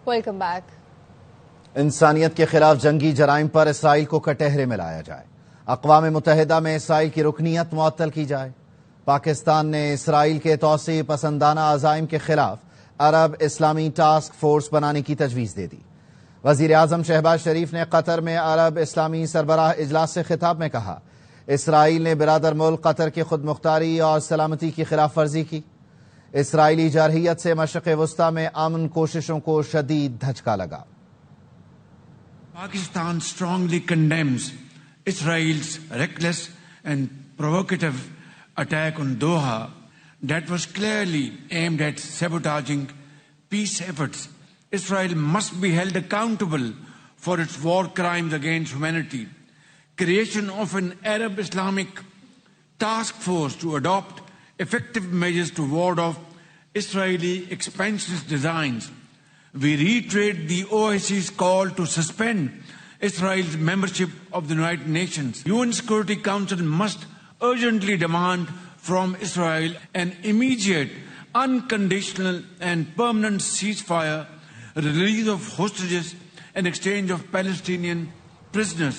Welcome back. انسانیت کے خلاف جنگی جرائم پر اسرائیل کو کٹہرے میں لایا جائے، اقوام متحدہ میں اسرائیل کی رکنیت معطل کی جائے۔ پاکستان نے اسرائیل کے توسیع پسندانہ عزائم کے خلاف عرب اسلامی ٹاسک فورس بنانے کی تجویز دے دی۔ وزیر اعظم شہباز شریف نے قطر میں عرب اسلامی سربراہ اجلاس سے خطاب میں کہا، اسرائیل نے برادر ملک قطر کی خود مختاری اور سلامتی کی خلاف ورزی کی۔ اسرائیلی جارحیت سے مشرق وسطی میں امن کوششوں کو شدید دھچکا لگا۔ Pakistan strongly condemns Israel's reckless and provocative attack on Doha that was clearly aimed at sabotaging peace efforts. Israel must be held accountable for its war crimes against humanity. Creation of an Arab Islamic task force to adopt effective measures to ward off Israeli expansionist designs. We reiterate the OIC's call to suspend Israel's membership of the United Nations. UN Security Council must urgently demand from Israel an immediate, unconditional and permanent ceasefire, release of hostages and exchange of Palestinian prisoners.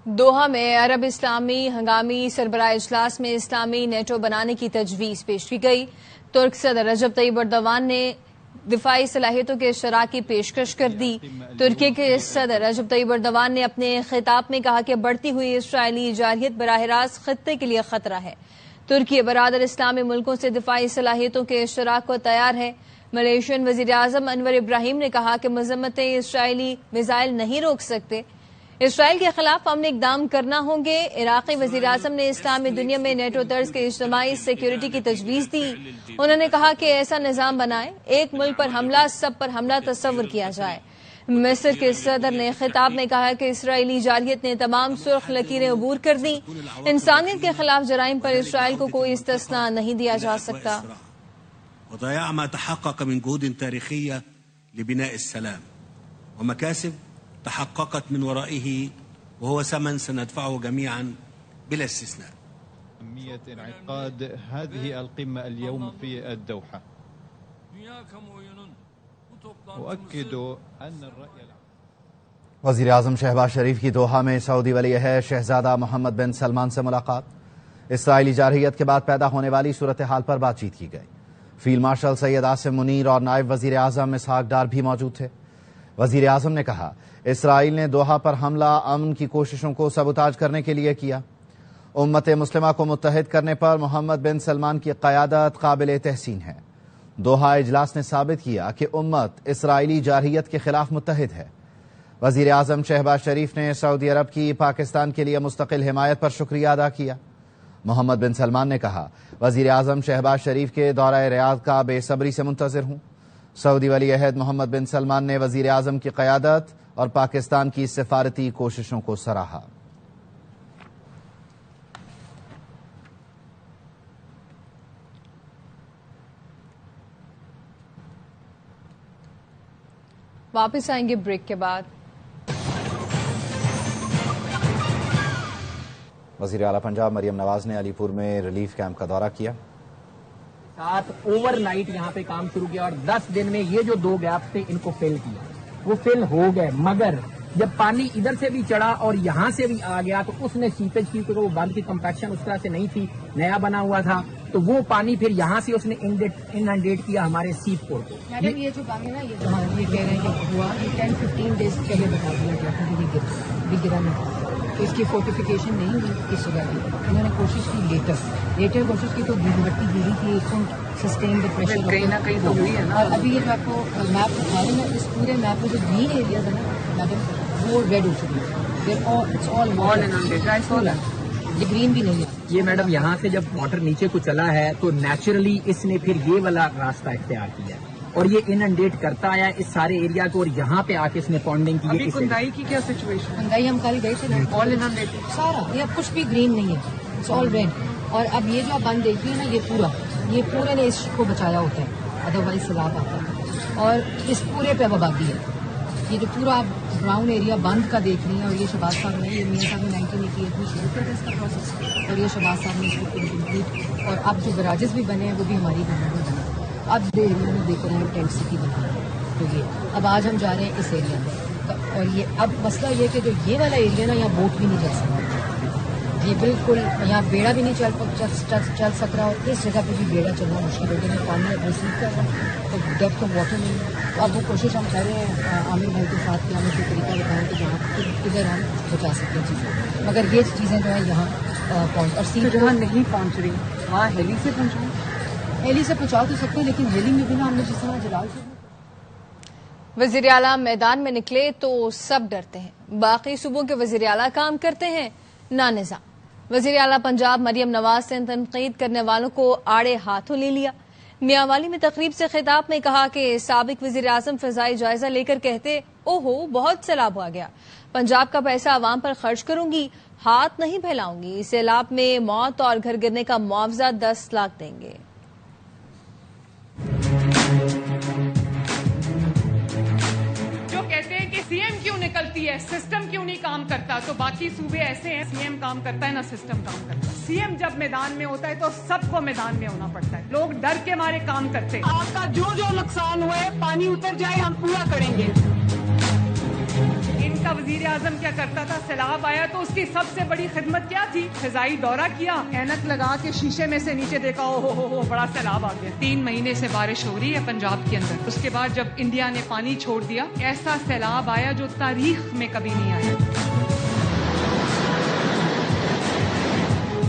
Doha میں عرب اسلامی ہنگامی سربراہ اجلاس میں اسلامی NATO بنانے کی تجویز پیش کی گئی۔ ترک صدر رجب طیب ایردوان نے دفاعی صلاحیتوں کے اشتراک کی پیشکش کر دی۔ ترکی کے صدر رجب طیب ایردوان نے اپنے خطاب میں کہا کہ بڑھتی ہوئی اسرائیلی جارحیت براہ راست خطے کے لیے خطرہ ہے۔ ترکی برادر اسلامی ملکوں سے دفاعی صلاحیتوں کے اشتراک کو تیار ہے۔ ملیشین وزیر اعظم انور ابراہیم نے کہا کہ مذمتیں اسرائیلی میزائل نہیں روک سکتے، اسرائیل کے خلاف امن اقدام کرنا ہوں گے۔ عراقی وزیر اعظم نے اسلامی دنیا میں نیٹو طرز کے اجتماعی سیکیورٹی کی تجویز دی۔ انہوں نے کہا کہ ایسا نظام بنائے، ایک ملک پر حملہ سب پر حملہ تصور کیا جائے۔ مصر کے صدر نے خطاب میں کہا کہ اسرائیلی جارحیت نے تمام سرخ لکیریں عبور کر دیں، انسانیت کے خلاف جرائم پر اسرائیل کو کوئی استثناء نہیں دیا جا سکتا۔ وضياع ما تحقق من جهود تاريخية لبناء السلام ومكاسب تحققت من ورائه، وهو ثمن سندفعه جميعا بلا استثناء. أهمية انعقاد هذه القمة اليوم في الدوحة. أؤكد أن الرأي وزیر اعظم شہباز شریف کی دوحہ میں سعودی ولی عہد شہزادہ محمد بن سلمان سے ملاقات۔ اسرائیلی جارحیت کے بعد پیدا ہونے والی صورتحال پر بات چیت کی گئی۔ فیلڈ مارشل سید عاصم منیر اور نائب وزیر اعظم اسحاق ڈار بھی موجود تھے۔ وزیر اعظم نے کہا، اسرائیل نے دوحہ پر حملہ امن کی کوششوں کو سبوتاژ کرنے کے لیے کیا۔ امت مسلمہ کو متحد کرنے پر محمد بن سلمان کی قیادت قابل تحسین ہے۔ دوحہ اجلاس نے ثابت کیا کہ امت اسرائیلی جارحیت کے خلاف متحد ہے۔ وزیر اعظم شہباز شریف نے سعودی عرب کی پاکستان کے لیے مستقل حمایت پر شکریہ ادا کیا۔ محمد بن سلمان نے کہا، وزیر اعظم شہباز شریف کے دورہ ریاض کا بے صبری سے منتظر ہوں۔ سعودی ولی عہد محمد بن سلمان نے وزیر اعظم کی قیادت اور پاکستان کی سفارتی کوششوں کو سراہا۔ واپس آئیں گے بریک کے بعد۔ وزیر اعلیٰ پنجاب مریم نواز نے علی پور میں ریلیف کیمپ کا دورہ کیا۔ ساتھ اوور نائٹ یہاں پہ کام شروع کیا اور 10 دن میں یہ جو 2 گیپ تھے ان کو فل کیا، وہ فل ہو گئے، مگر جب پانی ادھر سے بھی چڑھا اور یہاں سے بھی آ گیا تو اس نے سیپیج کی، کیونکہ وہ بند کی کمپیکشن اس طرح سے نہیں تھی، نیا بنا ہوا تھا، تو وہ پانی پھر یہاں سے اس نے انڈیٹ کیا ہمارے سیپ پور کو۔ میڈم یہ جو بات ہے نا، یہ جو یہ کہہ رہے ہیں کہ ہوا، یہ 10-15 ڈیز پہلے بتا دیا گیا تھا کہ یہ گرا نہیں، اس کی فورٹیفیکیشن نہیں ہوئی اس جگہ کی۔ انہوں نے کوشش کی لیٹر کوشش کی تو مٹی گری تھی، اس کو سسٹین پریشر کہیں نہ کہیں تو ہوئی ہے نا۔ اور ابھی یہ جو آپ کو میپ دکھا رہے ہیں، اس پورے میپ میں جو گرین ایریاز ہے نا میڈم، وہ ریڈ ہو چکی ہے، یہ گرین بھی نہیں ہے۔ یہ میڈم یہاں سے جب واٹر نیچے کو چلا ہے تو نیچرلی اس نے پھر یہ والا راستہ اختیار کیا اور یہ انڈیٹ کرتا آیا اس سارے ایریا کو، اور یہاں پہ آ کے اس نے پونڈنگ کی۔ ابھی کندائی کی کیا سچویشن؟ کندائی ہم کل گئے تھے، آل انڈیٹ سارا، یہ اب کچھ بھی گرین نہیں ہے، اٹس آل ریڈ۔ اور اب یہ جو آپ بند دیکھ رہی ہیں نا، یہ پورے نے اس کو بچایا ہوتا ہے، ادروائز سیلاب آتا ہے، اور اس پورے پہ آبادی ہے۔ یہ جو پورا آپ براؤن ایریا بند کا دیکھ رہی ہیں، اور یہ شہباز صاحب نے، یہ میاں صاحب نے 1988 میں شروع کیا تھا اس کا پروسیس، اور یہ شہباز صاحب نے اس کو کمپلیٹ، اور اب جو گراجز بھی بنے ہیں وہ بھی ہماری گورنمنٹ میں بنے۔ اب ایریا میں دیکھ رہے ہیں ٹینٹ سٹی بنا ہے، تو یہ اب آج ہم جا رہے ہیں اس ایریا میں، اور یہ اب مسئلہ یہ کہ جو یہ والا ایریا نا، یہاں بوٹ بھی نہیں جا سکتا، یہ بالکل یہاں بیڑا بھی نہیں چل سک رہا، اور اس جگہ پہ بھی بیڑا چلنا مشکل ہو گیا، پانی اب ریسیو کر رہا ہے تو ڈیپتھ آف واٹر نہیں ہے۔ تو اب وہ کوشش ہم کر رہے ہیں عامر بھائی کے ساتھ کہ ہمیں کوئی طریقہ بتائیں کہ جہاں ادھر ہم بچا سکتے ہیں چیزیں، مگر یہ چیزیں جو ہیں یہاں پہنچ، اور سی جہاں نہیں پہنچ رہی وہاں ہیلی سے پہنچاؤں، ہیلی سے پہنچا تو سکتے ہیں، لیکن ہیلی میں بھی نا ہم نے جس طرح جلال سے وزیر اعلیٰ میدان میں نکلے تو سب ڈرتے ہیں، باقی صوبوں کے وزیر اعلیٰ کام کرتے ہیں نہ نظام۔ وزیر اعلیٰ پنجاب مریم نواز نے تنقید کرنے والوں کو آڑے ہاتھوں لے لیا۔ میاوالی میں تقریب سے خطاب میں کہا کہ سابق وزیر اعظم فضائی جائزہ لے کر کہتے اوہو بہت سیلاب ہو گیا، پنجاب کا پیسہ عوام پر خرچ کروں گی، ہاتھ نہیں پھیلاؤں گی، سیلاب میں موت اور گھر گرنے کا معاوضہ 10 لاکھ دیں گے۔ کہتے ہیں کہ سی ایم کیوں نکلتی ہے، سسٹم کیوں نہیں کام کرتا، تو باقی صوبے ایسے ہیں سی ایم کام کرتا ہے نہ سسٹم کام کرتا ہے۔ سی ایم جب میدان میں ہوتا ہے تو سب کو میدان میں ہونا پڑتا ہے، لوگ ڈر کے مارے کام کرتے ہیں۔ آپ کا جو نقصان ہوا ہے پانی اتر جائے ہم پورا کریں گے۔ ان کا وزیر اعظم کیا کرتا تھا، سیلاب آیا تو اس کی سب سے بڑی خدمت کیا تھی، فضائی دورہ کیا، اینک لگا کے شیشے میں سے نیچے دیکھا، ہو بڑا سیلاب آ گیا۔ 3 مہینے سے بارش ہو رہی ہے پنجاب کے اندر، اس کے بعد جب انڈیا نے پانی چھوڑ دیا، ایسا سیلاب آیا جو تاریخ میں کبھی نہیں آیا۔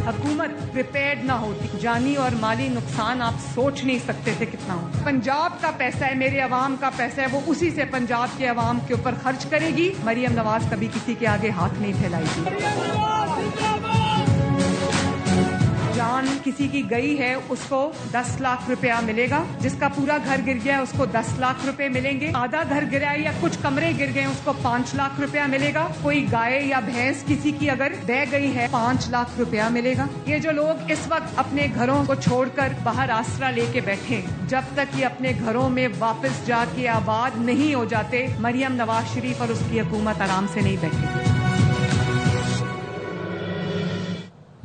حکومت پریپیئرڈ نہ ہوتی، جانی اور مالی نقصان آپ سوچ نہیں سکتے تھے کتنا ہو۔ پنجاب کا پیسہ ہے، میرے عوام کا پیسہ ہے، وہ اسی سے پنجاب کے عوام کے اوپر خرچ کرے گی۔ مریم نواز کبھی کسی کے آگے ہاتھ نہیں پھیلائے گی۔ جان کسی کی گئی ہے اس کو 10 لاکھ روپیہ ملے گا، جس کا پورا گھر گر گیا ہے اس کو 10 لاکھ روپے ملیں گے، آدھا گھر گرا ہے یا کچھ کمرے گر گئے اس کو 5 لاکھ روپیہ ملے گا، کوئی گائے یا بھینس کسی کی اگر بہ گئی ہے 5 لاکھ روپیہ ملے گا۔ یہ جو لوگ اس وقت اپنے گھروں کو چھوڑ کر باہر آسرا لے کے بیٹھے، جب تک یہ اپنے گھروں میں واپس جا کے آباد نہیں ہو جاتے، مریم نواز شریف اور اس کی حکومت آرام سے نہیں بیٹھے۔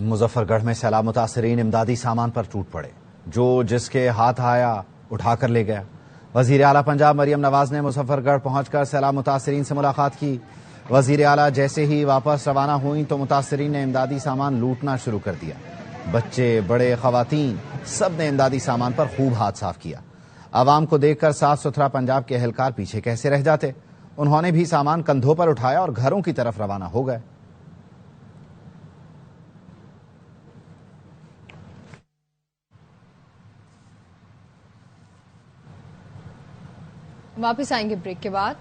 مظفر گڑھ میں سیلاب متاثرین امدادی سامان پر ٹوٹ پڑے، جو جس کے ہاتھ آیا اٹھا کر لے گیا۔ وزیر اعلیٰ پنجاب مریم نواز نے مظفر گڑھ پہنچ کر سیلاب متاثرین سے ملاقات کی۔ وزیر اعلیٰ جیسے ہی واپس روانہ ہوئیں تو متاثرین نے امدادی سامان لوٹنا شروع کر دیا۔ بچے، بڑے، خواتین سب نے امدادی سامان پر خوب ہاتھ صاف کیا۔ عوام کو دیکھ کر صاف ستھرا پنجاب کے اہلکار پیچھے کیسے رہ جاتے، انہوں نے بھی سامان کندھوں پر اٹھایا اور گھروں کی طرف روانہ ہو گئے۔ واپس آئیں گے بریک کے بعد۔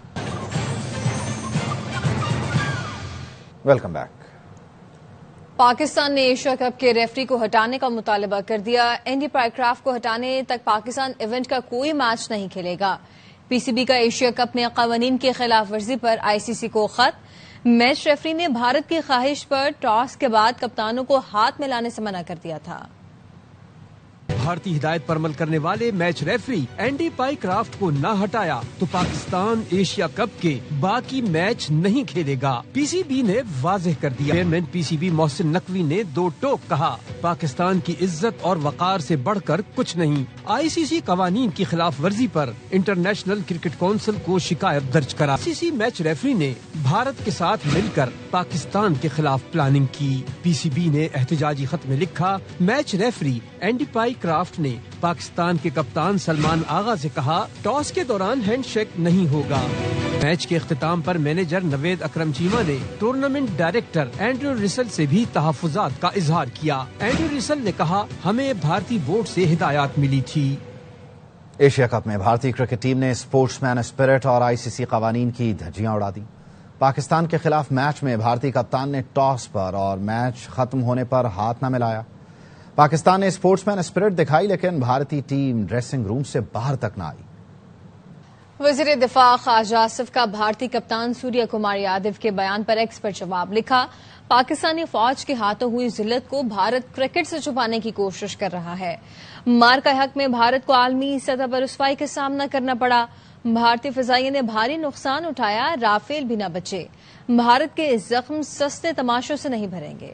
Welcome back. پاکستان نے ایشیا کپ کے ریفری کو ہٹانے کا مطالبہ کر دیا۔ اینڈی پائیکرافٹ کو ہٹانے تک پاکستان ایونٹ کا کوئی میچ نہیں کھیلے گا۔ پی سی بی کا ایشیا کپ میں قوانین کی خلاف ورزی پر آئی سی سی کو خط۔ میچ ریفری نے بھارت کی خواہش پر ٹاس کے بعد کپتانوں کو ہاتھ ملانے سے منع کر دیا تھا۔ بھارتی ہدایت پر عمل کرنے والے میچ ریفری اینڈی پائیکرافٹ کو نہ ہٹایا تو پاکستان ایشیا کپ کے باقی میچ نہیں کھیلے گا۔ پی سی بی نے واضح کر دیا۔ Chairman P C B Mohsin Naqvi نے 2 ٹوک کہا، پاکستان کی عزت اور وقار سے بڑھ کر کچھ نہیں۔ آئی سی سی قوانین کی خلاف ورزی پر انٹرنیشنل کرکٹ کونسل کو شکایت درج کرا۔ آئی سی سی میچ ریفری نے بھارت کے ساتھ مل کر پاکستان کے خلاف پلاننگ کی۔ پی سی بی نے احتجاجی خط میں لکھا، میچ ریفری اینڈی پائیکرافٹ نے پاکستان کے کپتان سلمان آغا سے کہا، ٹاس کے دوران ہینڈ شیک نہیں ہوگا۔ میچ کے اختتام پر مینیجر نوید اکرم چیمہ نے ٹورنامنٹ ڈائریکٹر اینڈریو رسل سے بھی تحفظات کا اظہار کیا۔ اینڈریو رسل نے کہا، ہمیں بھارتی بورڈ سے ہدایات ملی تھی۔ ایشیا کپ میں بھارتی کرکٹ ٹیم نے اسپورٹس مین اسپرٹ اور آئی سی سی قوانین کی دھجیاں اڑا دی۔ پاکستان کے خلاف میچ میں بھارتی کپتان نے ٹاس پر اور میچ ختم ہونے پر ہاتھ نہ ملایا۔ پاکستان نے اسپورٹس مین اسپرٹ دکھائی لیکن بھارتی ٹیم ڈریسنگ روم سے باہر تک نہ آئی۔ وزیر دفاع خواجہ آصف کا بھارتی کپتان سوریہ کمار یادو کے بیان پر ایکس پر جواب لکھا، پاکستانی فوج کے ہاتھوں ہوئی ذلت کو بھارت کرکٹ سے چھپانے کی کوشش کر رہا ہے۔ مار کا حق میں بھارت کو عالمی سطح پر رسوائی کا سامنا کرنا پڑا۔ بھارتی فضائیہ نے بھاری نقصان اٹھایا، رافیل بھی نہ بچے۔ بھارت کے زخم سستے تماشوں سے نہیں بھریں گے۔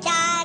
4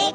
1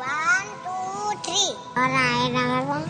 1 2 3।